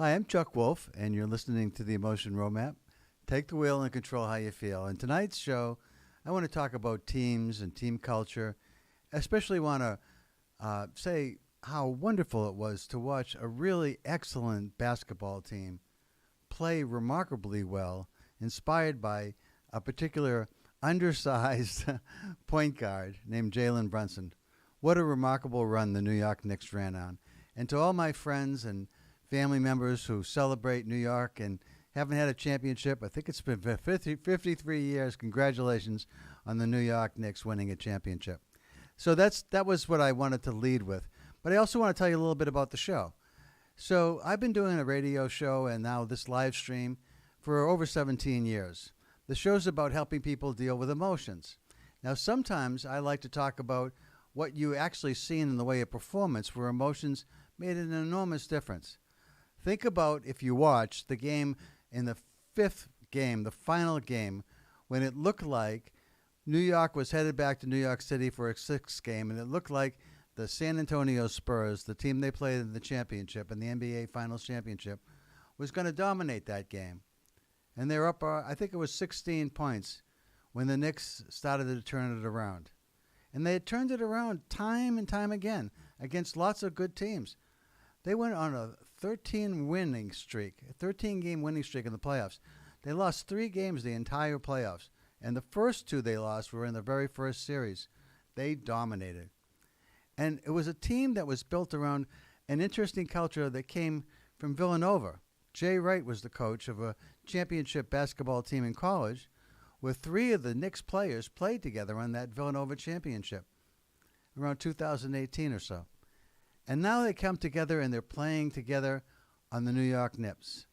Hi, I'm Chuck Wolf, and you're listening to the Emotion Roadmap. Take the wheel and control how you feel. In tonight's show, I want to talk about teams and team culture. Especially want to say how wonderful it was to watch a really excellent basketball team play remarkably well, inspired by a particular undersized point guard named Jalen Brunson. What a remarkable run the New York Knicks ran on. And to all my friends and family members who celebrate New York and haven't had a championship, I think it's been 53 years. Congratulations on the New York Knicks winning a championship. So that was what I wanted to lead with. But I also want to tell you a little bit about the show. So I've been doing a radio show and now this live stream for over 17 years. The show's about helping people deal with emotions. Now, sometimes I like to talk about what you actually see in the way of performance where emotions made an enormous difference. Think about if you watched the game in the fifth game, the final game, when it looked like New York was headed back to New York City for a sixth game, and it looked like the San Antonio Spurs, the team they played in the championship, in the NBA Finals championship, was going to dominate that game. And they were up, I think it was 16 points when the Knicks started to turn it around. And they had turned it around time and time again against lots of good teams. They went on a 13-game winning streak in the playoffs. They lost 3 games the entire playoffs, and the first 2 they lost were in the very first series. They dominated. And it was a team that was built around an interesting culture that came from Villanova. Jay Wright was the coach of a championship basketball team in college, where 3 of the Knicks players played together on that Villanova championship around 2018 or so. And now they come together and they're playing together on the New York Knicks.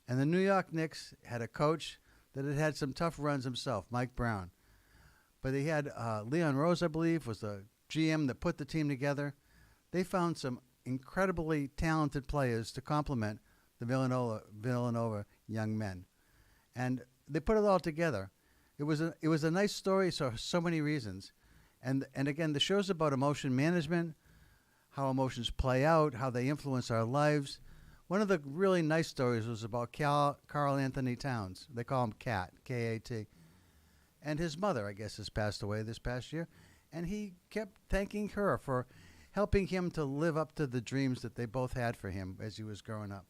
And the New York Knicks had a coach that had had some tough runs himself, Mike Brown. But he had Leon Rose, I believe, was the GM that put the team together. They found some incredibly talented players to complement the Villanova young men. And they put it all together. It was a nice story for so many reasons. And again, the show's about emotion management, how emotions play out, how they influence our lives. One of the really nice stories was about Carl Anthony Towns. They call him Cat, K-A-T. And his mother, I guess, has passed away this past year. And he kept thanking her for helping him to live up to the dreams that they both had for him as he was growing up.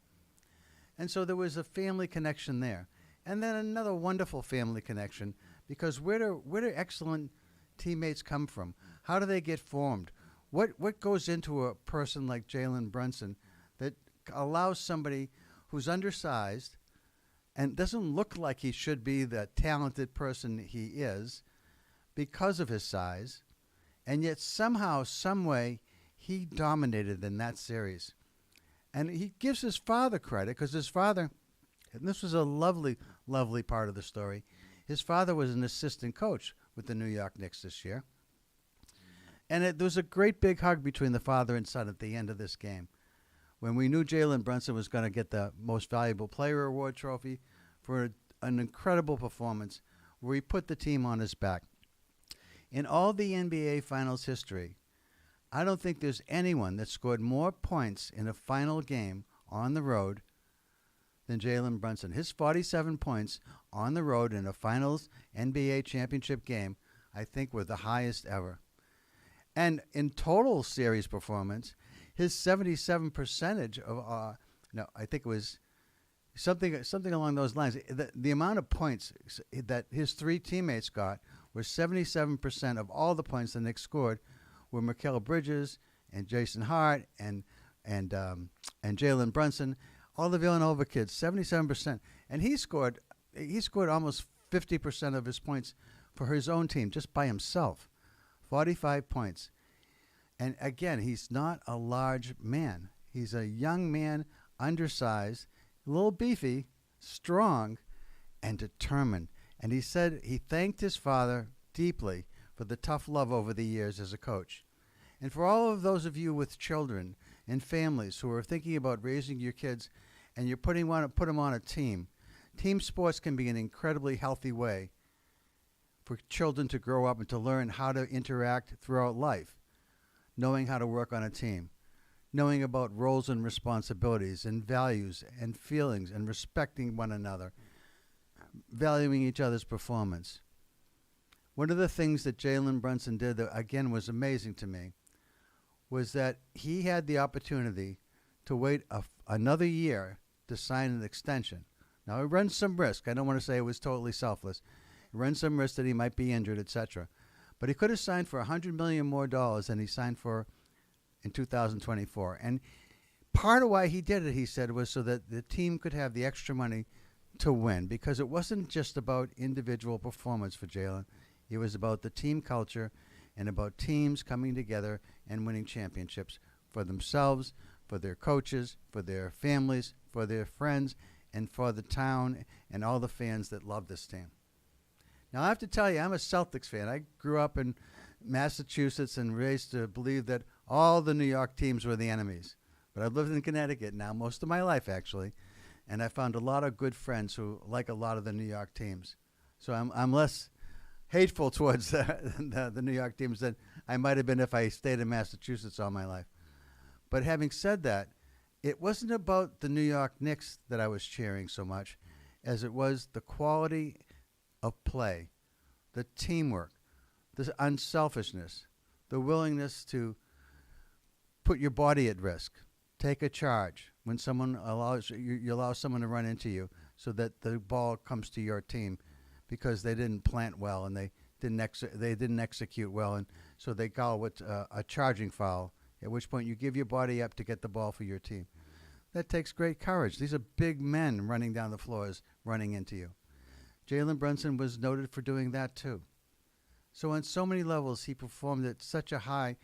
And so there was a family connection there. And then another wonderful family connection, because where do excellent teammates come from? How do they get formed? What goes into a person like Jalen Brunson that allows somebody who's undersized and doesn't look like he should be the talented person he is because of his size, and yet somehow, some way, he dominated in that series. And he gives his father credit because his father, and this was a lovely, lovely part of the story, his father was an assistant coach with the New York Knicks this year. And there was a great big hug between the father and son at the end of this game when we knew Jalen Brunson was going to get the Most Valuable Player Award trophy for an incredible performance where he put the team on his back. In all the NBA Finals history, I don't think there's anyone that scored more points in a final game on the road than Jalen Brunson. His 47 points on the road in a Finals NBA championship game, I think, were the highest ever. And in total series performance, his 77 percentage of, I think it was something along those lines. The amount of points that his 3 teammates got were 77% of all the points the Knicks scored were Mikal Bridges and Jason Hart and Jalen Brunson, all the Villanova kids, 77%. And he scored almost 50% of his points for his own team just by himself. 45 points. And again, he's not a large man. He's a young man, undersized, a little beefy, strong, and determined. And he said he thanked his father deeply for the tough love over the years as a coach. And for all of those of you with children and families who are thinking about raising your kids and you're put them on a team sports can be an incredibly healthy way for children to grow up and to learn how to interact throughout life, knowing how to work on a team. knowing about roles and responsibilities and values and feelings and respecting one another, valuing each other's performance. One of the things that Jalen Brunson did that, again, was amazing to me was that he had the opportunity to wait another year to sign an extension. Now, he runs some risk. I don't want to say it was totally selfless. He runs some risk that he might be injured, etc. But he could have signed for $100 million more than he signed for in 2024. And part of why he did it, he said, was so that the team could have the extra money to win, because it wasn't just about individual performance for Jalen. It was about the team culture and about teams coming together and winning championships for themselves, for their coaches, for their families, for their friends, and for the town and all the fans that love this team. Now, I have to tell you, I'm a Celtics fan. I grew up in Massachusetts and raised to believe that all the New York teams were the enemies. But I've lived in Connecticut now most of my life, actually, and I found a lot of good friends who like a lot of the New York teams. So I'm less hateful towards the New York teams than I might have been if I stayed in Massachusetts all my life. But having said that, it wasn't about the New York Knicks that I was cheering so much as it was the quality of play, the teamwork, the unselfishness, the willingness to put your body at risk, take a charge when someone you allow someone to run into you so that the ball comes to your team because they didn't plant well and they didn't execute well, and so they call it a charging foul, at which point you give your body up to get the ball for your team. That takes great courage. These are big men running down the floors, running into you. Jalen Brunson was noted for doing that too. So on so many levels, he performed at such a high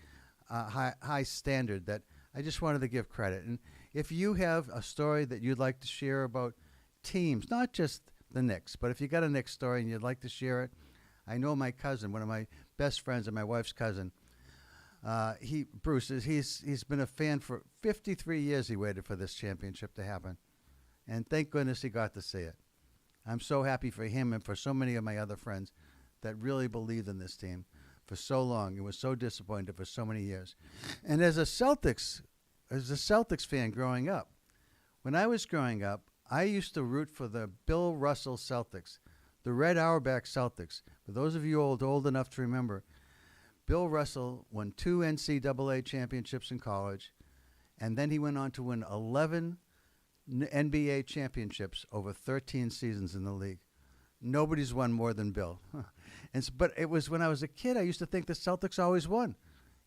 standard that I just wanted to give credit. And if you have a story that you'd like to share about teams, not just the Knicks, but if you got a Knicks story and you'd like to share it, I know my cousin, one of my best friends and my wife's cousin, Bruce, he's been a fan for 53 years. He waited for this championship to happen, and thank goodness he got to see it. I'm so happy for him and for so many of my other friends that really believed in this team for so long and was so disappointed for so many years. And as a Celtics fan growing up, when I was growing up, I used to root for the Bill Russell Celtics, the Red Auerbach Celtics. For those of you old enough to remember, Bill Russell won 2 NCAA championships in college, and then he went on to win 11 NBA championships over 13 seasons in the league. Nobody's won more than Bill. But it was when I was a kid, I used to think the Celtics always won.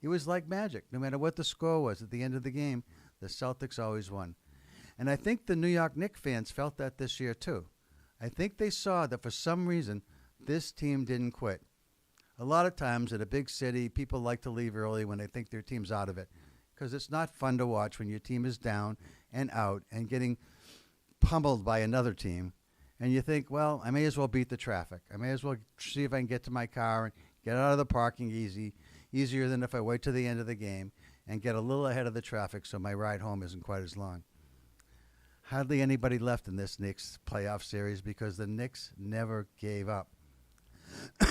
It was like magic. No matter what the score was at the end of the game, the Celtics always won. And I think the New York Knicks fans felt that this year too. I think they saw that for some reason, this team didn't quit. A lot of times at a big city, people like to leave early when they think their team's out of it, because it's not fun to watch when your team is down and out and getting pummeled by another team. And you think, well, I may as well beat the traffic. I may as well see if I can get to my car and get out of the parking easier than if I wait to the end of the game and get a little ahead of the traffic so my ride home isn't quite as long. Hardly anybody left in this Knicks playoff series because the Knicks never gave up.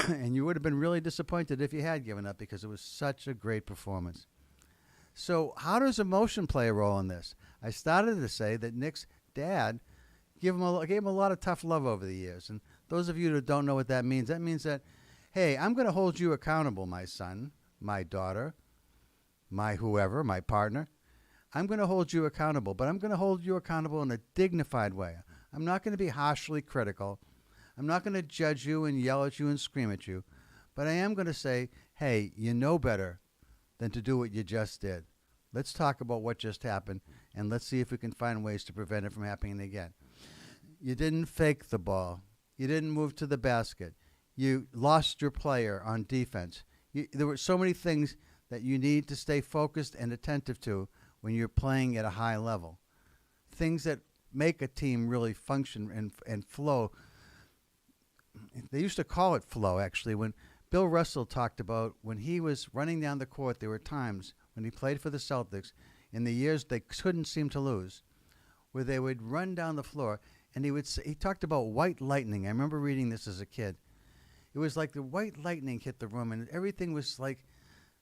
And you would have been really disappointed if you had given up because it was such a great performance. So how does emotion play a role in this? I started to say that Nick's dad gave him a lot of tough love over the years. And those of you that don't know what that means that, hey, I'm going to hold you accountable, my son, my daughter, my whoever, my partner. I'm going to hold you accountable, but I'm going to hold you accountable in a dignified way. I'm not going to be harshly critical. I'm not going to judge you and yell at you and scream at you, but I am going to say, hey, you know better than to do what you just did. Let's talk about what just happened, and let's see if we can find ways to prevent it from happening again. You didn't fake the ball. You didn't move to the basket. You lost your player on defense. There were so many things that you need to stay focused and attentive to when you're playing at a high level. Things that make a team really function and flow. They used to call it flow, actually. When Bill Russell talked about when he was running down the court, there were times when he played for the Celtics in the years they couldn't seem to lose, where they would run down the floor, and he talked about white lightning. I remember reading this as a kid. It was like the white lightning hit the room, and everything was like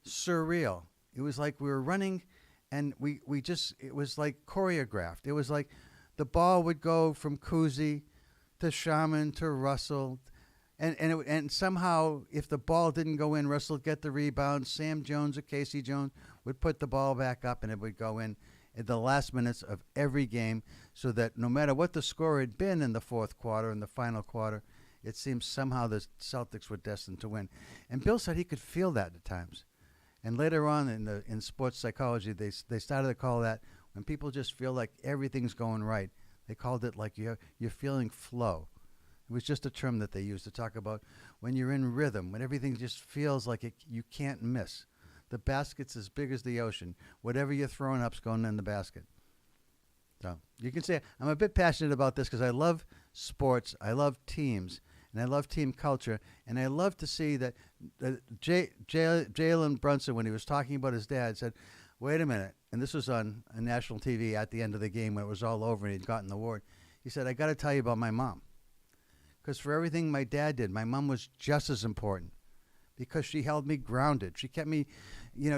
surreal. It was like we were running, and we just, it was like choreographed. It was like the ball would go from Kuzi to Shaman to Russell, and somehow if the ball didn't go in, Russell would get the rebound. Sam Jones or Casey Jones would put the ball back up, and it would go in the last minutes of every game, so that no matter what the score had been in the fourth quarter, in the final quarter, it seems somehow the Celtics were destined to win. And Bill said he could feel that at times. And later on in sports psychology, they started to call that when people just feel like everything's going right. They called it like you're feeling flow. It was just a term that they used to talk about when you're in rhythm, when everything just feels like you can't miss. The basket's as big as the ocean. Whatever you're throwing up's going in the basket. So you can say I'm a bit passionate about this because I love sports, I love teams, and I love team culture, and I love to see that Jalen Brunson, when he was talking about his dad, said, wait a minute, and this was on national TV at the end of the game when it was all over and he'd gotten the award. He said, I got to tell you about my mom. Because for everything my dad did, my mom was just as important because she held me grounded. She kept me,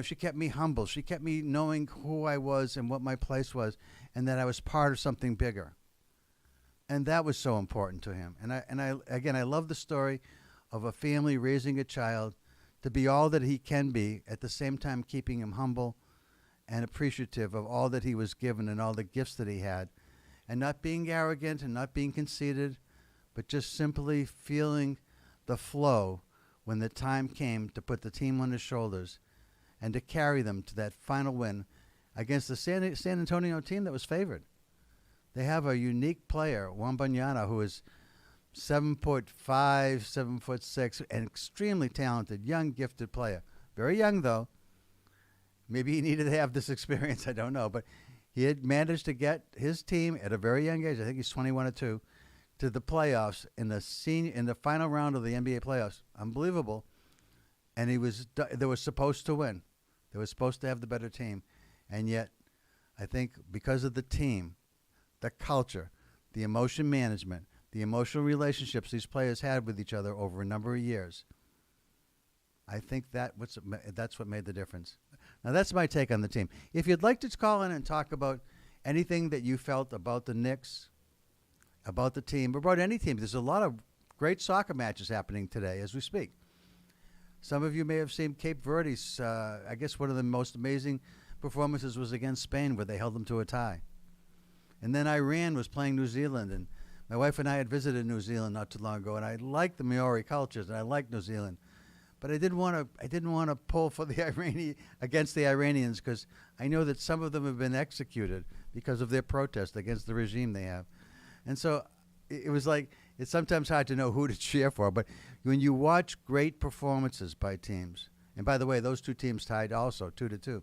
she kept me humble. She kept me knowing who I was and what my place was and that I was part of something bigger. And that was so important to him. And I love the story of a family raising a child to be all that he can be, at the same time keeping him humble and appreciative of all that he was given and all the gifts that he had, and not being arrogant and not being conceited, but just simply feeling the flow when the time came to put the team on his shoulders and to carry them to that final win against the San Antonio team that was favored. They have a unique player, Wembanyama, who is 7'5", 7'6", an extremely talented, young, gifted player. Very young, though. Maybe he needed to have this experience, I don't know. But he had managed to get his team at a very young age, I think he's 21 or 2, to the playoffs in the final round of the NBA playoffs. Unbelievable. And they were supposed to win. They were supposed to have the better team. And yet, I think because of the team, the culture, the emotion management, the emotional relationships these players had with each other over a number of years, I think that's what made the difference. Now, that's my take on the team. If you'd like to call in and talk about anything that you felt about the Knicks, about the team, or about any team, there's a lot of great soccer matches happening today as we speak. Some of you may have seen Cape Verde's, I guess one of the most amazing performances was against Spain, where they held them to a tie. And then Iran was playing New Zealand, and my wife and I had visited New Zealand not too long ago, and I liked the Maori cultures, and I liked New Zealand. But I didn't want to pull for the against the Iranians, because I know that some of them have been executed because of their protest against the regime they have. And so it was like, it's sometimes hard to know who to cheer for. But when you watch great performances by teams, and by the way, those two teams tied also 2-2,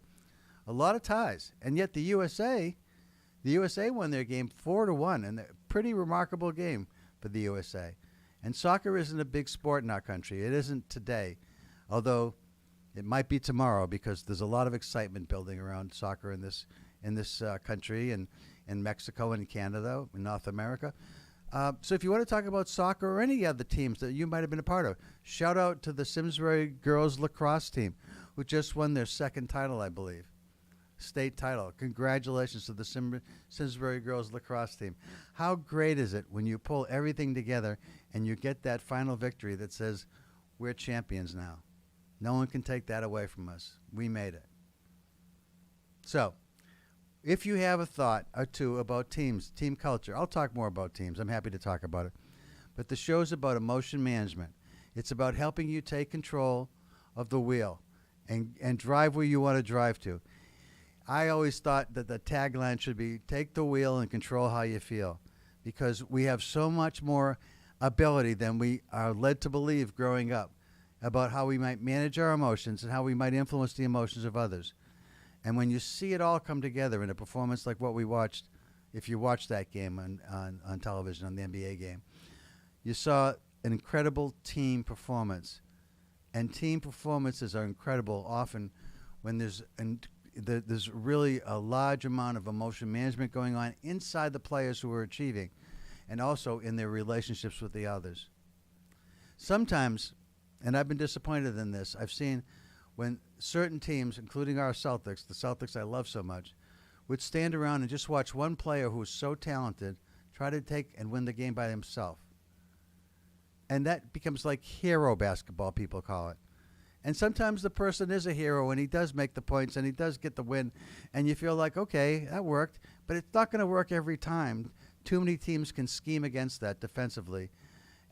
a lot of ties. And yet the USA won their game 4-1, and a pretty remarkable game for the USA. And soccer isn't a big sport in our country. It isn't today, although it might be tomorrow, because there's a lot of excitement building around soccer in this country, and in Mexico and Canada, in North America. So if you want to talk about soccer or any other teams that you might have been a part of, shout out to the Simsbury girls lacrosse team, who just won their second title, I believe. State title. Congratulations to the Simsbury girls lacrosse team. How great is it when you pull everything together and you get that final victory that says, we're champions now. No one can take that away from us. We made it. So, if you have a thought or two about teams, team culture, I'll talk more about teams. I'm happy to talk about it. But the show's about emotion management. It's about helping you take control of the wheel and drive where you want to drive to. I always thought that the tagline should be, take the wheel and control how you feel, because we have so much more ability than we are led to believe growing up about how we might manage our emotions and how we might influence the emotions of others. And when you see it all come together in a performance like what we watched, if you watched that game on television, on the NBA game, you saw an incredible team performance. And team performances are incredible often when there's really a large amount of emotion management going on inside the players who are achieving, and also in their relationships with the others. Sometimes, and I've been disappointed in this, I've seen when certain teams, including our Celtics, the Celtics I love so much, would stand around and just watch one player who was so talented try to take and win the game by himself. And that becomes like hero basketball, people call it. And sometimes the person is a hero and he does make the points and he does get the win. And you feel like, okay, that worked. But it's not going to work every time. Too many teams can scheme against that defensively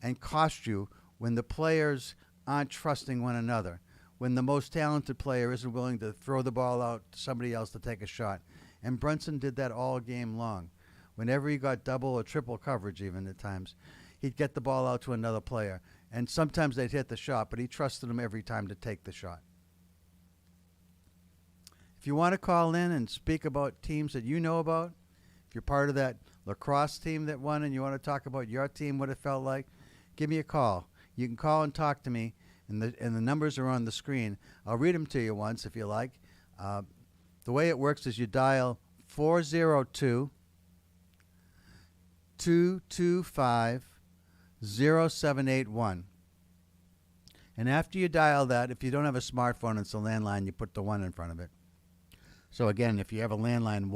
and cost you when the players aren't trusting one another, when the most talented player isn't willing to throw the ball out to somebody else to take a shot. And Brunson did that all game long. Whenever he got double or triple coverage, even at times, he'd get the ball out to another player. And sometimes they'd hit the shot, but he trusted them every time to take the shot. If you want to call in and speak about teams that you know about, if you're part of that lacrosse team that won and you want to talk about your team, what it felt like, give me a call. You can call and talk to me, and the numbers are on the screen. I'll read them to you once if you like. The way it works is you dial 402-225-0781. And after you dial that, if you don't have a smartphone, it's a landline, you put the 1 in front of it. So again, if you have a landline,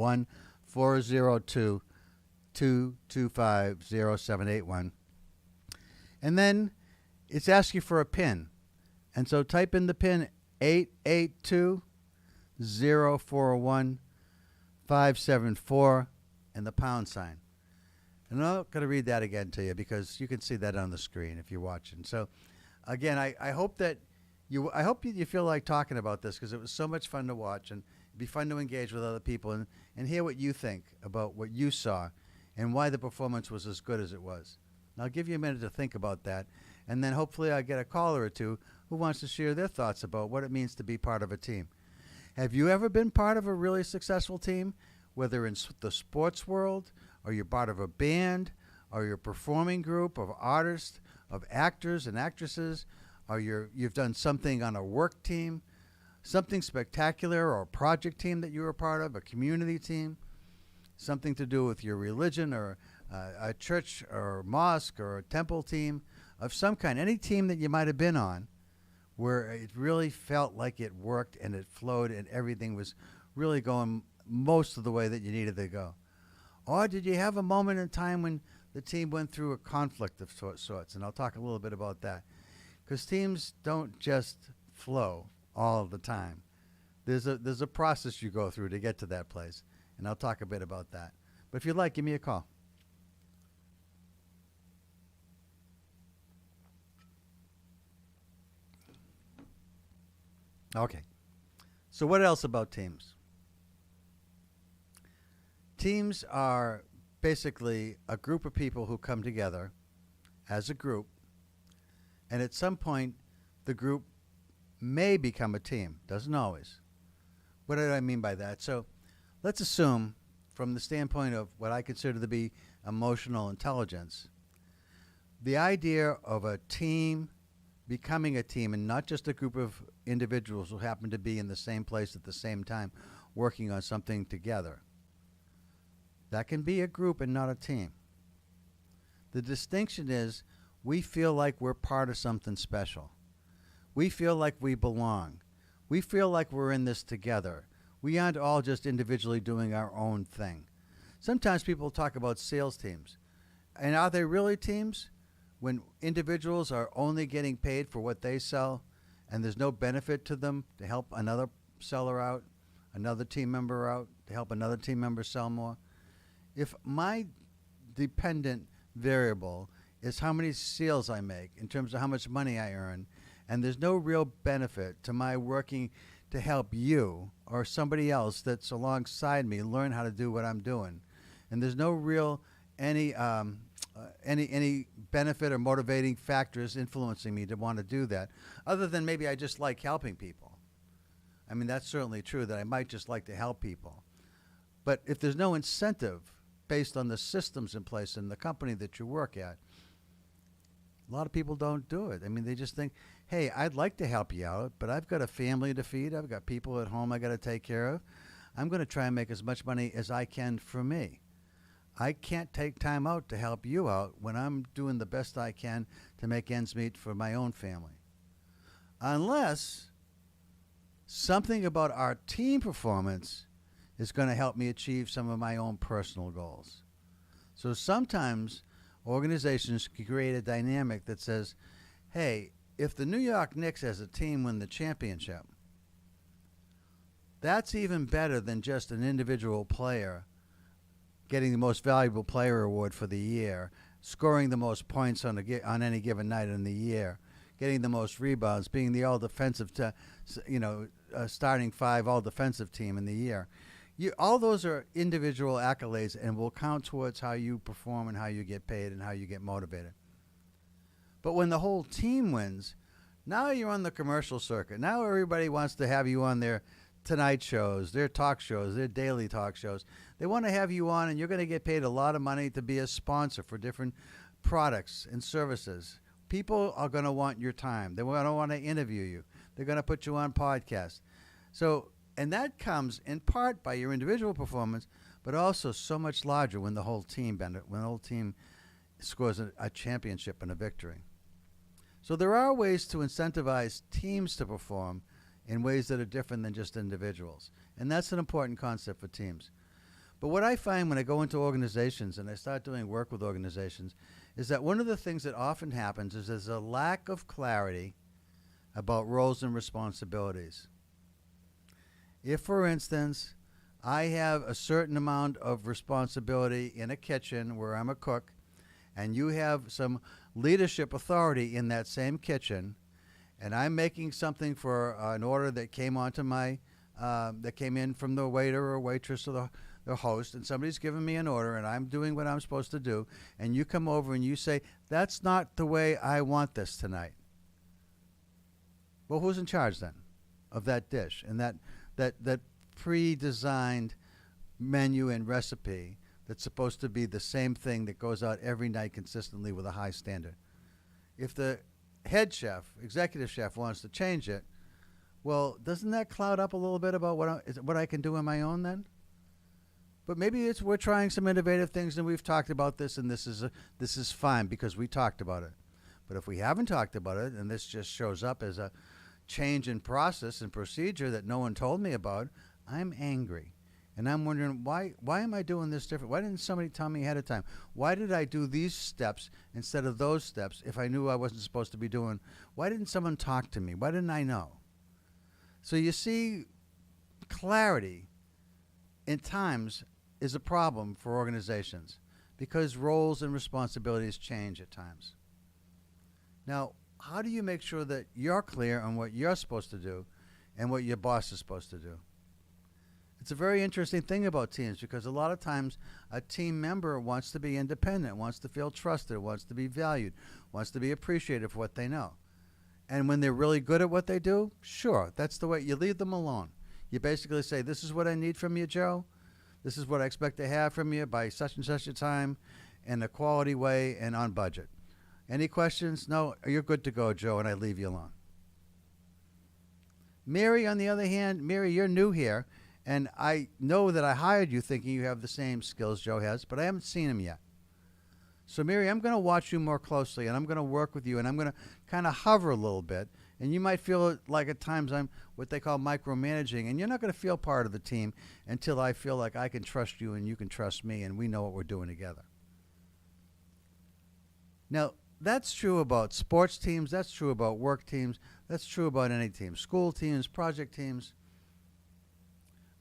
1-402-225-0781. And then it's asking for a PIN. And so type in the PIN 882-041-574 and the pound sign. And I'm not going to read that again to you because you can see that on the screen if you're watching. So, again, I hope that you feel like talking about this because it was so much fun to watch and it'd be fun to engage with other people and hear what you think about what you saw and why the performance was as good as it was. And I'll give you a minute to think about that, and then hopefully I'll get a caller or two who wants to share their thoughts about what it means to be part of a team. Have you ever been part of a really successful team, whether in the sports world, or you're part of a band, or you're a performing group of artists, of actors and actresses, or you've done something on a work team, something spectacular, or a project team that you were part of, a community team, something to do with your religion or a church or a mosque or a temple team of some kind, any team that you might have been on where it really felt like it worked and it flowed and everything was really going most of the way that you needed to go. Or did you have a moment in time when the team went through a conflict of sorts? And I'll talk a little bit about that. Because teams don't just flow all the time. There's a process you go through to get to that place. And I'll talk a bit about that. But if you'd like, give me a call. Okay. So what else about teams? Teams are basically a group of people who come together as a group, and at some point the group may become a team. Doesn't always. What do I mean by that? So let's assume, from the standpoint of what I consider to be emotional intelligence, the idea of a team becoming a team and not just a group of individuals who happen to be in the same place at the same time working on something together. That can be a group and not a team. The distinction is we feel like we're part of something special. We feel like we belong. We feel like we're in this together. We aren't all just individually doing our own thing. Sometimes people talk about sales teams. And are they really teams? When individuals are only getting paid for what they sell and there's no benefit to them to help another seller out, another team member out, to help another team member sell more. If my dependent variable is how many sales I make in terms of how much money I earn, and there's no real benefit to my working to help you or somebody else that's alongside me learn how to do what I'm doing, and there's no real any benefit or motivating factors influencing me to want to do that, other than maybe I just like helping people. I mean, that's certainly true that I might just like to help people. But if there's no incentive based on the systems in place in the company that you work at, a lot of people don't do it. I mean, they just think, hey, I'd like to help you out, but I've got a family to feed. I've got people at home I got to take care of. I'm going to try and make as much money as I can for me. I can't take time out to help you out when I'm doing the best I can to make ends meet for my own family. Unless something about our team performance is going to help me achieve some of my own personal goals. So sometimes organizations can create a dynamic that says, hey, if the New York Knicks as a team win the championship, that's even better than just an individual player getting the most valuable player award for the year, scoring the most points on any given night in the year, getting the most rebounds, being the all-defensive, starting five all-defensive team in the year. All those are individual accolades and will count towards how you perform and how you get paid and how you get motivated. But when the whole team wins, now you're on the commercial circuit. Now everybody wants to have you on their Tonight shows, their talk shows, their daily talk shows. They want to have you on, and you're going to get paid a lot of money to be a sponsor for different products and services. People are going to want your time. They're going to want to interview you. They're going to put you on podcasts. So, and that comes in part by your individual performance, but also so much larger when the whole team scores a championship and a victory. So there are ways to incentivize teams to perform in ways that are different than just individuals. And that's an important concept for teams. But what I find when I go into organizations and I start doing work with organizations is that one of the things that often happens is there's a lack of clarity about roles and responsibilities. If, for instance, I have a certain amount of responsibility in a kitchen where I'm a cook, and you have some leadership authority in that same kitchen, and I'm making something for an order that came onto that came in from the waiter or waitress or the host, and somebody's given me an order, and I'm doing what I'm supposed to do, and you come over and you say, that's not the way I want this tonight. Well, who's in charge then of that dish and that pre-designed menu and recipe that's supposed to be the same thing that goes out every night consistently with a high standard? If the head chef, executive chef, wants to change it, well, doesn't that cloud up a little bit about what I can do on my own then? But maybe we're trying some innovative things and we've talked about this, and this is fine because we talked about it. But if we haven't talked about it and this just shows up as a change in process and procedure that no one told me about, I'm angry. And I'm wondering, why am I doing this different? Why didn't somebody tell me ahead of time? Why did I do these steps instead of those steps if I knew I wasn't supposed to be doing? Why didn't someone talk to me? Why didn't I know? So you see, clarity in times is a problem for organizations because roles and responsibilities change at times. Now, how do you make sure that you're clear on what you're supposed to do and what your boss is supposed to do? It's a very interesting thing about teams because a lot of times a team member wants to be independent, wants to feel trusted, wants to be valued, wants to be appreciated for what they know. And when they're really good at what they do, sure, that's the way. You leave them alone. You basically say, this is what I need from you, Joe. This is what I expect to have from you by such and such a time in a quality way and on budget. Any questions? No, you're good to go, Joe, and I leave you alone. Mary, on the other hand, Mary, you're new here. And I know that I hired you thinking you have the same skills Joe has, but I haven't seen him yet. So, Mary, I'm going to watch you more closely, and I'm going to work with you, and I'm going to kind of hover a little bit. And you might feel like at times I'm what they call micromanaging, and you're not going to feel part of the team until I feel like I can trust you and you can trust me, and we know what we're doing together. Now, that's true about sports teams. That's true about work teams. That's true about any team, school teams, project teams.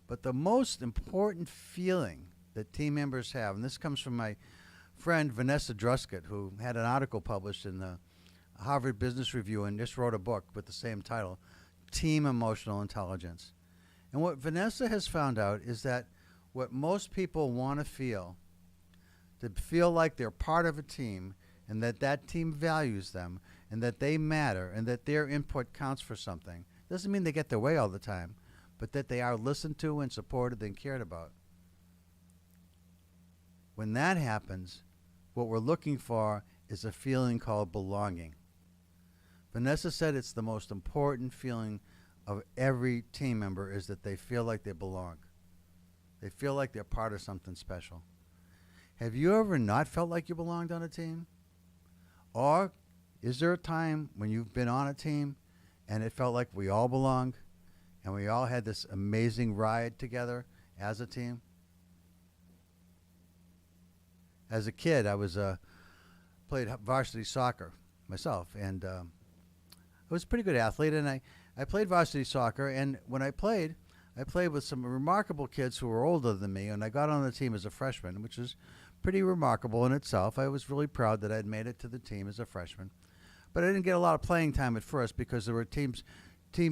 But the most important feeling that team members have, and this comes from my friend Vanessa Druscott, who had an article published in the Harvard Business Review and just wrote a book with the same title, Team Emotional Intelligence. And what Vanessa has found out is that what most people want to feel like they're part of a team and that team values them and that they matter and that their input counts for something. Doesn't mean they get their way all the time, but that they are listened to and supported and cared about. When that happens, what we're looking for is a feeling called belonging. Vanessa said it's the most important feeling of every team member is that they feel like they belong. They feel like they're part of something special. Have you ever not felt like you belonged on a team? Or is there a time when you've been on a team and it felt like we all belong? and we all had this amazing ride together as a team. As a kid, I was played varsity soccer myself, and I was a pretty good athlete, and I played varsity soccer, and when I played with some remarkable kids who were older than me, and I got on the team as a freshman, which is pretty remarkable in itself. I was really proud that I'd made it to the team as a freshman. But I didn't get a lot of playing time at first because there were team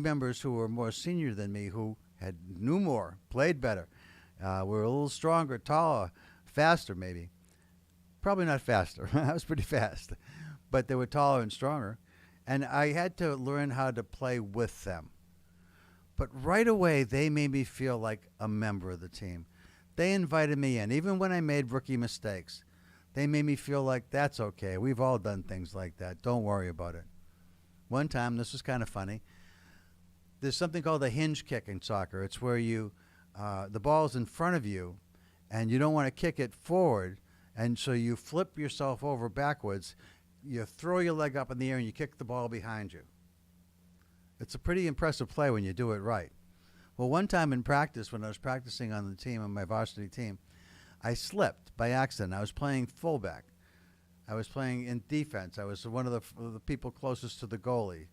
members who were more senior than me who knew more, played better, were a little stronger, taller, faster maybe. Probably not faster. I was pretty fast. But they were taller and stronger. And I had to learn how to play with them. But right away, they made me feel like a member of the team. They invited me in. Even when I made rookie mistakes, they made me feel like that's okay. We've all done things like that. Don't worry about it. One time, this was kind of funny. There's something called a hinge kick in soccer. It's where the ball's in front of you, and you don't want to kick it forward, and so you flip yourself over backwards. You throw your leg up in the air, and you kick the ball behind you. It's a pretty impressive play when you do it right. Well, one time in practice, when I was practicing on the team, on my varsity team, I slipped by accident. I was playing fullback. I was playing in defense. I was one of the people closest to the goalie.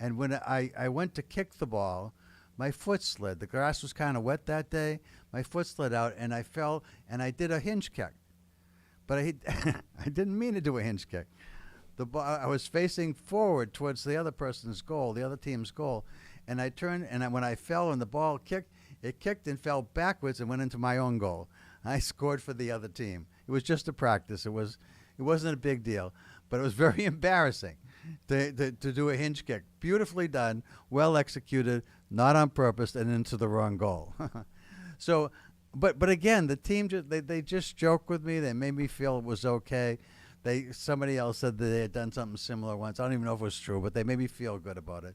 And when I went to kick the ball, my foot slid. The grass was kind of wet that day. My foot slid out, and I fell, and I did a hinge kick. But I didn't mean to do a hinge kick. I was facing forward towards the other person's goal, the other team's goal, and I turned, and when I fell and the ball kicked, it kicked and fell backwards and went into my own goal. I scored for the other team. It was just a practice. It wasn't a big deal, but it was very embarrassing to do a hinge kick. Beautifully done, well executed, not on purpose, and into the wrong goal. So, but again, the team they just joked with me. They made me feel it was okay. Somebody else said that they had done something similar once. I don't even know if it was true, but they made me feel good about it.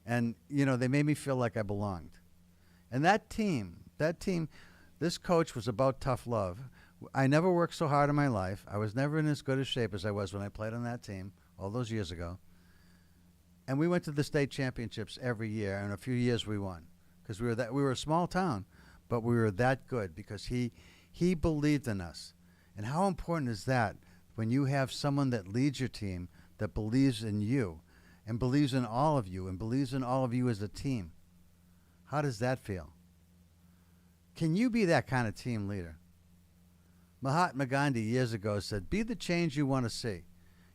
And, they made me feel like I belonged. And that team, this coach was about tough love. I never worked so hard in my life. I was never in as good a shape as I was when I played on that team all those years ago. And we went to the state championships every year, and a few years we won because we were a small town, but we were that good because he believed in us. And how important is that? When you have someone that leads your team that believes in you and believes in all of you and believes in all of you as a team, how does that feel? Can you be that kind of team leader? Mahatma Gandhi years ago said, be the change you want to see.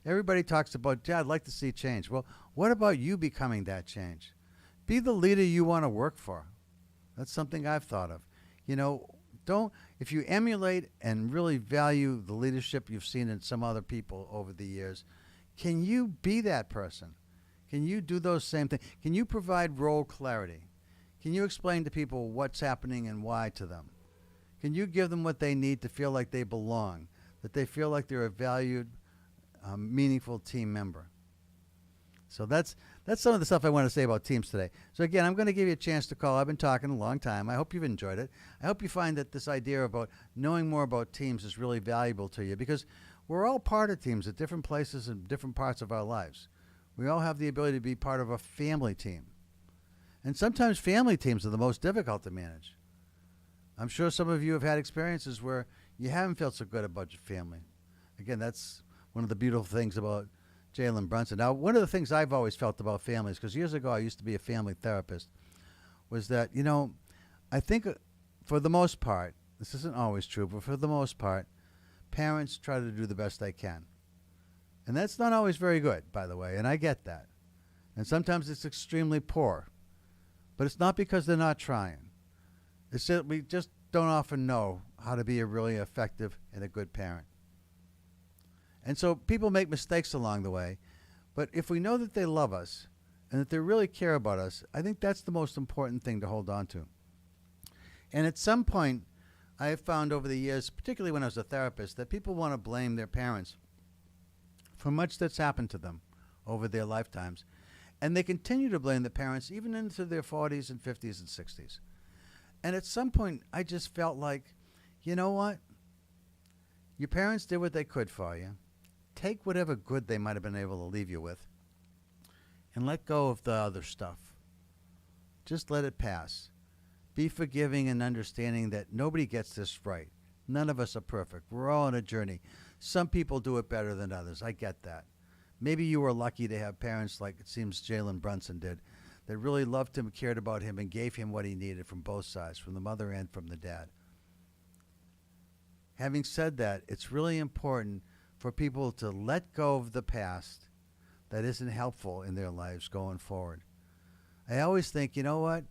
Everybody talks about, yeah, I'd like to see change. Well, what about you becoming that change? Be the leader you want to work for. That's something I've thought of. If you emulate and really value the leadership you've seen in some other people over the years, can you be that person? Can you do those same things? Can you provide role clarity? Can you explain to people what's happening and why to them? Can you give them what they need to feel like they belong, that they feel like they're a valued, meaningful team member? So that's some of the stuff I want to say about teams today. So again, I'm going to give you a chance to call. I've been talking a long time. I hope you've enjoyed it. I hope you find that this idea about knowing more about teams is really valuable to you because we're all part of teams at different places and different parts of our lives. We all have the ability to be part of a family team. And sometimes family teams are the most difficult to manage. I'm sure some of you have had experiences where you haven't felt so good about your family. Again, that's one of the beautiful things about Jalen Brunson. Now, one of the things I've always felt about families, because years ago I used to be a family therapist, was that, I think for the most part, this isn't always true, but for the most part, parents try to do the best they can. And that's not always very good, by the way, and I get that. And sometimes it's extremely poor. But it's not because they're not trying. It's that we just don't often know how to be a really effective and a good parent. And so people make mistakes along the way, but if we know that they love us and that they really care about us, I think that's the most important thing to hold on to. And at some point, I have found over the years, particularly when I was a therapist, that people want to blame their parents for much that's happened to them over their lifetimes. And they continue to blame the parents even into their 40s and 50s and 60s. And at some point, I just felt like, you know what? Your parents did what they could for you. Take whatever good they might have been able to leave you with and let go of the other stuff. Just let it pass. Be forgiving and understanding that nobody gets this right. None of us are perfect. We're all on a journey. Some people do it better than others. I get that. Maybe you were lucky to have parents like it seems Jalen Brunson did, that really loved him, cared about him, and gave him what he needed from both sides, from the mother and from the dad. Having said that, it's really important for people to let go of the past that isn't helpful in their lives going forward. I always think, you know what?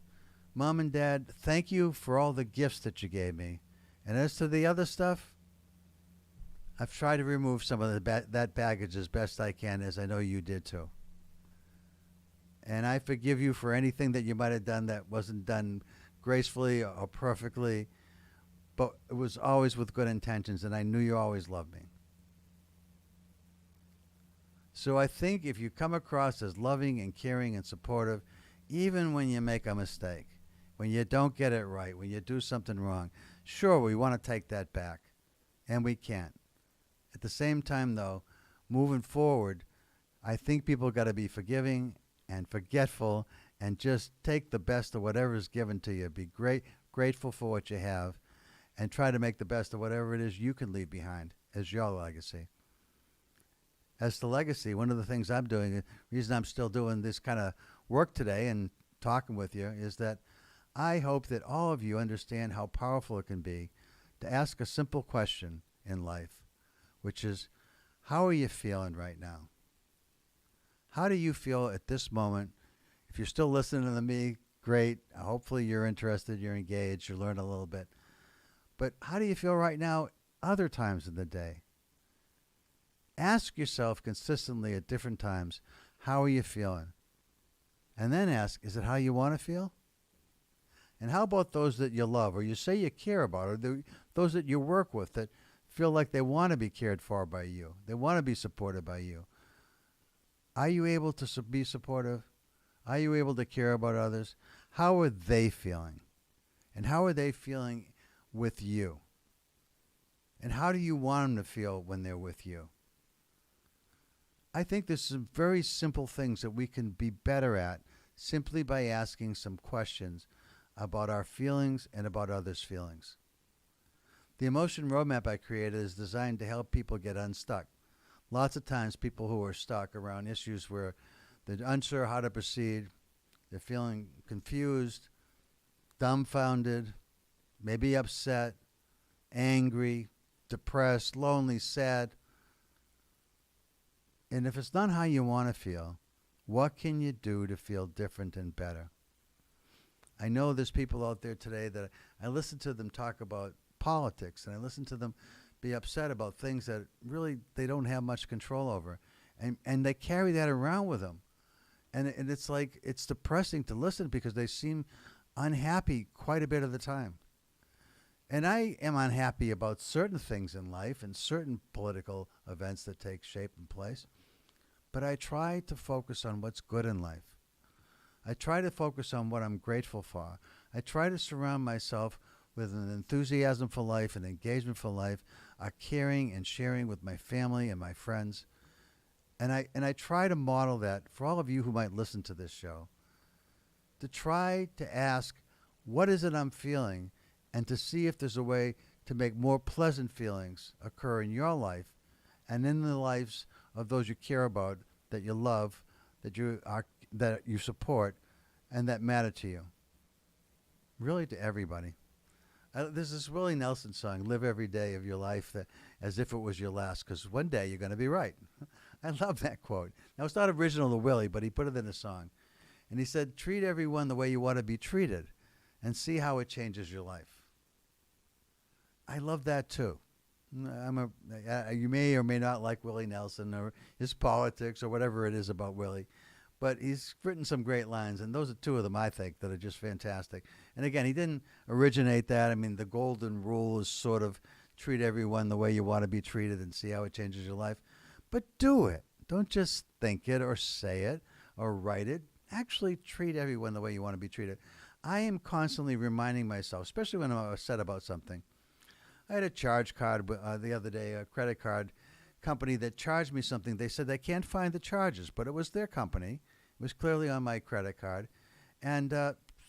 Mom and Dad, thank you for all the gifts that you gave me. And as to the other stuff, I've tried to remove some of that baggage as best I can, as I know you did too. And I forgive you for anything that you might have done that wasn't done gracefully or perfectly, but it was always with good intentions, and I knew you always loved me. So I think if you come across as loving and caring and supportive, even when you make a mistake, when you don't get it right, when you do something wrong, sure, we want to take that back, and we can't. At the same time, though, moving forward, I think people got to be forgiving and forgetful and just take the best of whatever is given to you. Be grateful for what you have, and try to make the best of whatever it is you can leave behind as your legacy. As to legacy, one of the things I'm doing, the reason I'm still doing this kind of work today and talking with you, is that I hope that all of you understand how powerful it can be to ask a simple question in life, which is, how are you feeling right now? How do you feel at this moment? If you're still listening to me, great. Hopefully you're interested, you're engaged, you learn a little bit. But how do you feel right now other times in the day? Ask yourself consistently at different times, how are you feeling? And then ask, is it how you want to feel? And how about those that you love or you say you care about, or those that you work with that feel like they want to be cared for by you? They want to be supported by you. Are you able to be supportive? Are you able to care about others? How are they feeling? And how are they feeling with you? And how do you want them to feel when they're with you? I think there's some very simple things that we can be better at simply by asking some questions about our feelings and about others' feelings. The emotion roadmap I created is designed to help people get unstuck. Lots of times people who are stuck around issues where they're unsure how to proceed, they're feeling confused, dumbfounded, maybe upset, angry, depressed, lonely, sad. And if it's not how you want to feel, what can you do to feel different and better? I know there's people out there today that I listen to them talk about politics, and I listen to them be upset about things that really they don't have much control over. And they carry that around with them. And it's like, it's depressing to listen because they seem unhappy quite a bit of the time. And I am unhappy about certain things in life and certain political events that take shape and place. But I try to focus on what's good in life. I try to focus on what I'm grateful for. I try to surround myself with an enthusiasm for life, an engagement for life, a caring and sharing with my family and my friends. And I try to model that for all of you who might listen to this show, to try to ask, what is it I'm feeling? And to see if there's a way to make more pleasant feelings occur in your life and in the lives of those you care about, that you love, that you support, and that matter to you. Really, to everybody. There's this Willie Nelson song, "Live Every Day of Your Life as if it was your last, because one day you're going to be right." I love that quote. Now, it's not original to Willie, but he put it in a song. And he said, treat everyone the way you want to be treated and see how it changes your life. I love that, too. You may or may not like Willie Nelson or his politics or whatever it is about Willie, but he's written some great lines, and those are two of them, I think, that are just fantastic. And again, he didn't originate that. I mean, the golden rule is sort of treat everyone the way you want to be treated and see how it changes your life. But do it. Don't just think it or say it or write it. Actually treat everyone the way you want to be treated. I am constantly reminding myself, especially when I'm upset about something. I had a charge card the other day, a credit card company that charged me something. They said they can't find the charges, but it was their company. It was clearly on my credit card. And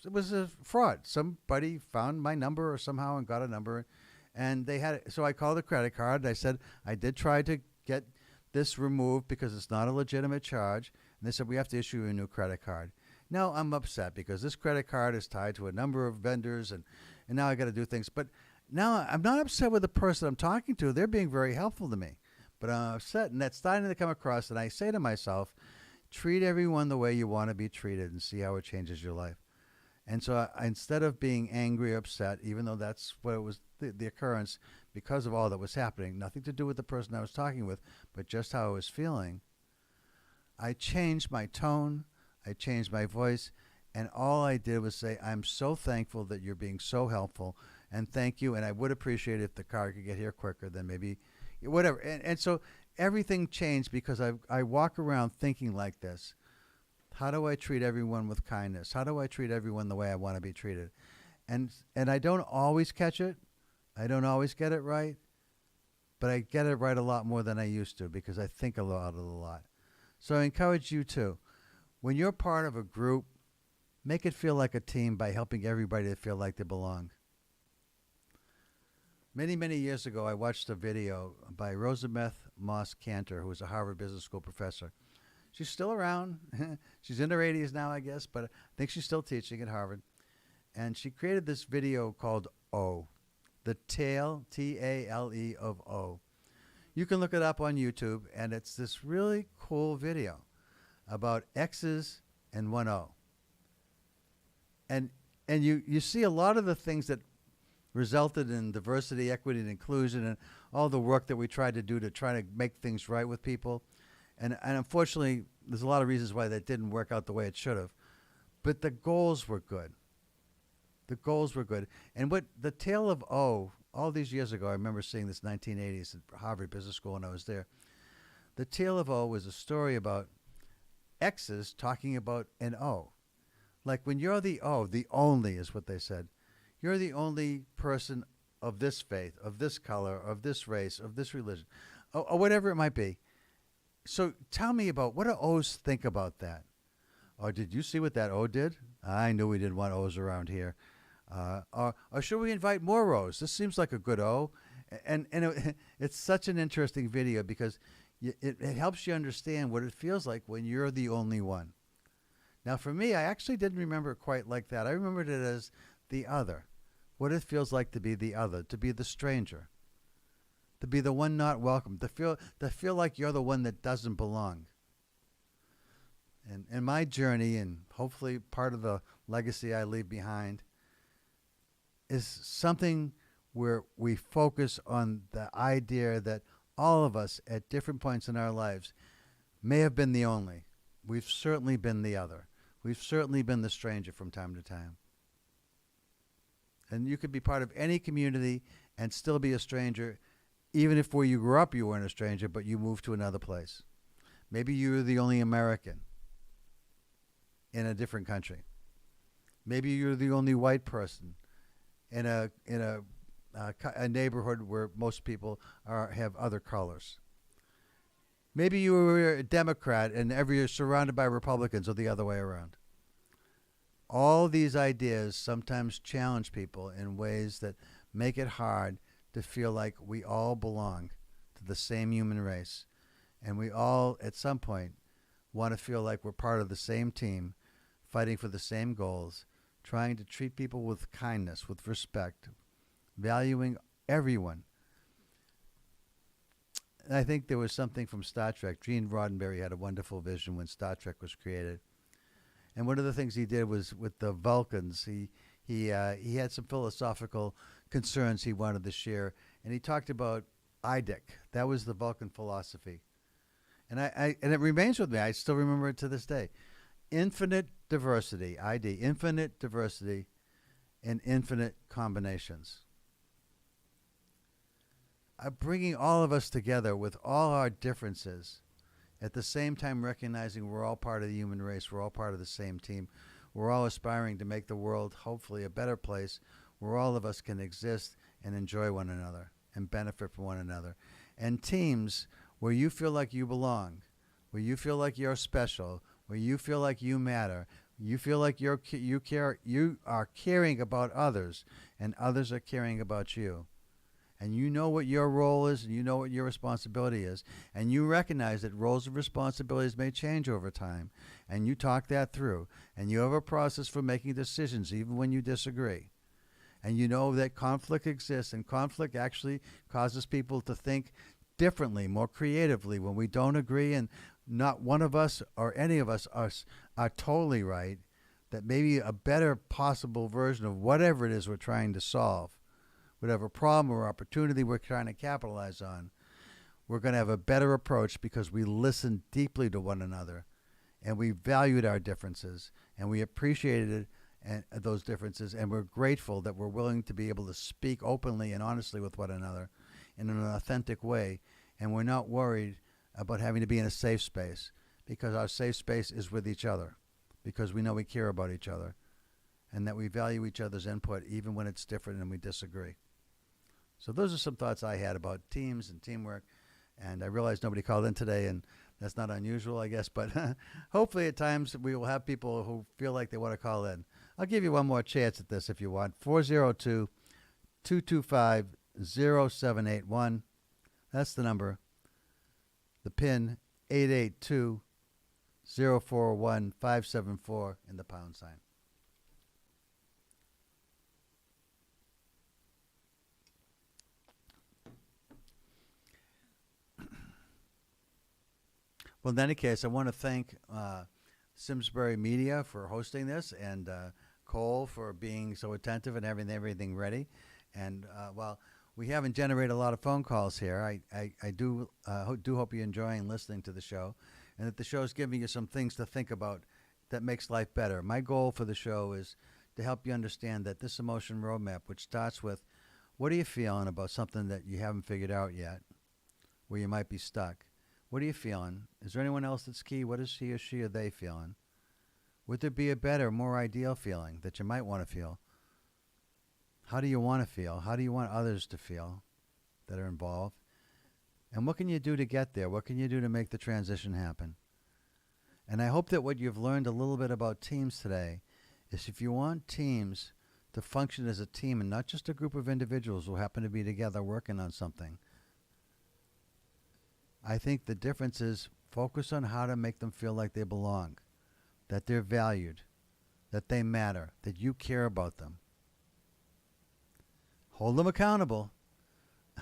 was a fraud. Somebody found my number or somehow and got a number, and they had it. So I called the credit card. I said I did try to get this removed because it's not a legitimate charge, and they said we have to issue you a new credit card. Now I'm upset because this credit card is tied to a number of vendors, and now I got to do things. But now I'm not upset with the person I'm talking to. They're being very helpful to me, but I'm upset, and that's starting to come across. And I say to myself, treat everyone the way you want to be treated, and see how it changes your life. And so instead of being angry or upset, even though that's what it was, the occurrence, because of all that was happening, nothing to do with the person I was talking with, but just how I was feeling, I changed my tone, I changed my voice, and all I did was say, I'm so thankful that you're being so helpful, and thank you, and I would appreciate it if the car could get here quicker than maybe, whatever. And so everything changed because I walk around thinking like this. How do I treat everyone with kindness? How do I treat everyone the way I want to be treated? And I don't always catch it. I don't always get it right. But I get it right a lot more than I used to because I think about it a lot. So I encourage you to, when you're part of a group, make it feel like a team by helping everybody to feel like they belong. Many, many years ago, I watched a video by Rosameth Moss Cantor, who was a Harvard Business School professor. She's still around. She's in her 80s now, I guess, but I think she's still teaching at Harvard. And she created this video called O, the Tale, T-A-L-E, of O. You can look it up on YouTube, and it's this really cool video about X's and one O. And you see a lot of the things that resulted in diversity, equity, and inclusion, and all the work that we tried to do to try to make things right with people. And unfortunately, there's a lot of reasons why that didn't work out the way it should have. But the goals were good. The goals were good. And what the Tale of O, all these years ago, I remember seeing this 1980s at Harvard Business School when I was there. The Tale of O was a story about X's talking about an O. Like when you're the O, the only is what they said. You're the only person of this faith, of this color, of this race, of this religion, or whatever it might be. So tell me about, what do O's think about that? Or did you see what that O did? I knew we didn't want O's around here. Or should we invite more O's? This seems like a good O. And it's such an interesting video because it helps you understand what it feels like when you're the only one. Now for me, I actually didn't remember it quite like that. I remembered it as the other. What it feels like to be the other, to be the stranger. To be the one not welcome, to feel like you're the one that doesn't belong. And my journey, and hopefully part of the legacy I leave behind, is something where we focus on the idea that all of us at different points in our lives may have been the only. We've certainly been the other. We've certainly been the stranger from time to time. And you could be part of any community and still be a stranger, even if where you grew up you weren't a stranger, but you moved to another place. Maybe you were the only American in a different country. Maybe you're the only white person in a neighborhood where most people have other colors. Maybe you were a Democrat and you're surrounded by Republicans, or the other way around. All these ideas sometimes challenge people in ways that make it hard to feel like we all belong to the same human race. And we all, at some point, want to feel like we're part of the same team, fighting for the same goals, trying to treat people with kindness, with respect, valuing everyone. And I think there was something from Star Trek. Gene Roddenberry had a wonderful vision when Star Trek was created. And one of the things he did was with the Vulcans, he had some philosophical concerns he wanted to share, and he talked about IDIC. That was the Vulcan philosophy, and and it remains with me. I still remember it to this day. Infinite diversity, ID, infinite diversity, and infinite combinations. Bringing all of us together with all our differences, at the same time recognizing we're all part of the human race, we're all part of the same team, we're all aspiring to make the world hopefully a better place where all of us can exist and enjoy one another and benefit from one another. And teams where you feel like you belong, where you feel like you're special, where you feel like you matter, You feel like you are caring about others, and others are caring about you. And you know what your role is, and you know what your responsibility is, and you recognize that roles and responsibilities may change over time, and you talk that through, and you have a process for making decisions even when you disagree. And you know that conflict exists, and conflict actually causes people to think differently, more creatively when we don't agree, and not one of us or any of us are totally right, that maybe a better possible version of whatever it is we're trying to solve, whatever problem or opportunity we're trying to capitalize on, we're going to have a better approach because we listened deeply to one another, and we valued our differences, and we appreciated those differences, and we're grateful that we're willing to be able to speak openly and honestly with one another in an authentic way, and we're not worried about having to be in a safe space, because our safe space is with each other, because we know we care about each other, and that we value each other's input even when it's different and we disagree. So those are some thoughts I had about teams and teamwork, and I realize nobody called in today, and that's not unusual, I guess, but hopefully at times we will have people who feel like they want to call in. I'll give you one more chance at this if you want. 402-225-0781. That's the number. The PIN 882-041-574 and the pound sign. Well, in any case, I want to thank Simsbury Media for hosting this, and Cole for being so attentive and having everything ready. And while we haven't generated a lot of phone calls here, I do hope you're enjoying listening to the show, and that the show is giving you some things to think about that makes life better. My goal for the show is to help you understand that this emotion roadmap, which starts with what are you feeling about something that you haven't figured out yet, where you might be stuck. What are you feeling? Is there anyone else that's key? What is he or she or they feeling? Would there be a better, more ideal feeling that you might want to feel? How do you want to feel? How do you want others to feel that are involved? And what can you do to get there? What can you do to make the transition happen? And I hope that what you've learned a little bit about teams today is if you want teams to function as a team and not just a group of individuals who happen to be together working on something, I think the difference is focus on how to make them feel like they belong, that they're valued, that they matter, that you care about them. Hold them accountable.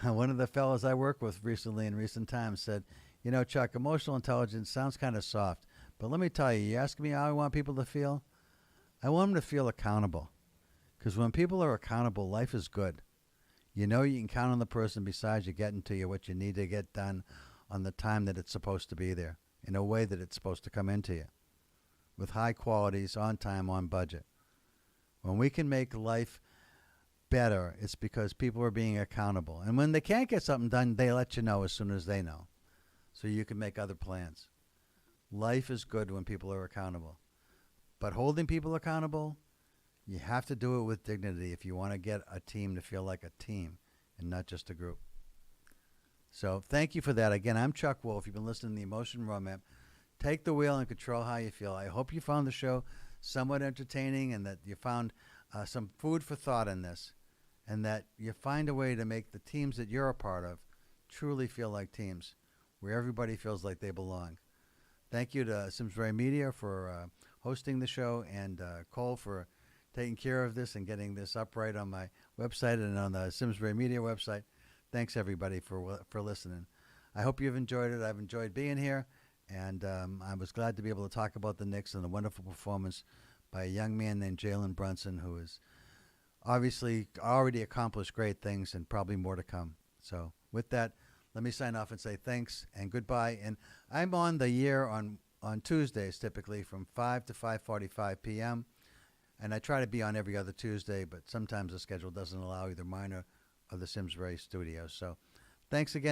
One of the fellows I worked with recently in recent times said, you know, Chuck, emotional intelligence sounds kind of soft, but let me tell you, you ask me how I want people to feel? I want them to feel accountable, because when people are accountable, life is good. You know you can count on the person beside you getting to you what you need to get done on the time that it's supposed to be there, in a way that it's supposed to come into you, with high qualities, on time, on budget. When we can make life better, it's because people are being accountable. And when they can't get something done, they let you know as soon as they know, so you can make other plans. Life is good when people are accountable. But holding people accountable, you have to do it with dignity if you want to get a team to feel like a team and not just a group. So thank you for that. Again, I'm Chuck Wolf. You've been listening to the Emotion Roadmap. Take the wheel and control how you feel. I hope you found the show somewhat entertaining, and that you found some food for thought in this, and that you find a way to make the teams that you're a part of truly feel like teams, where everybody feels like they belong. Thank you to Simsbury Media for hosting the show, and Cole for taking care of this and getting this upright on my website and on the Simsbury Media website. Thanks, everybody, for listening. I hope you've enjoyed it. I've enjoyed being here, and I was glad to be able to talk about the Knicks and the wonderful performance by a young man named Jalen Brunson, who has obviously already accomplished great things and probably more to come. So with that, let me sign off and say thanks and goodbye. And I'm on the year on Tuesdays, typically from 5 to 5:45 p.m., and I try to be on every other Tuesday, but sometimes the schedule doesn't allow either mine or the Simsbury studios. So thanks again.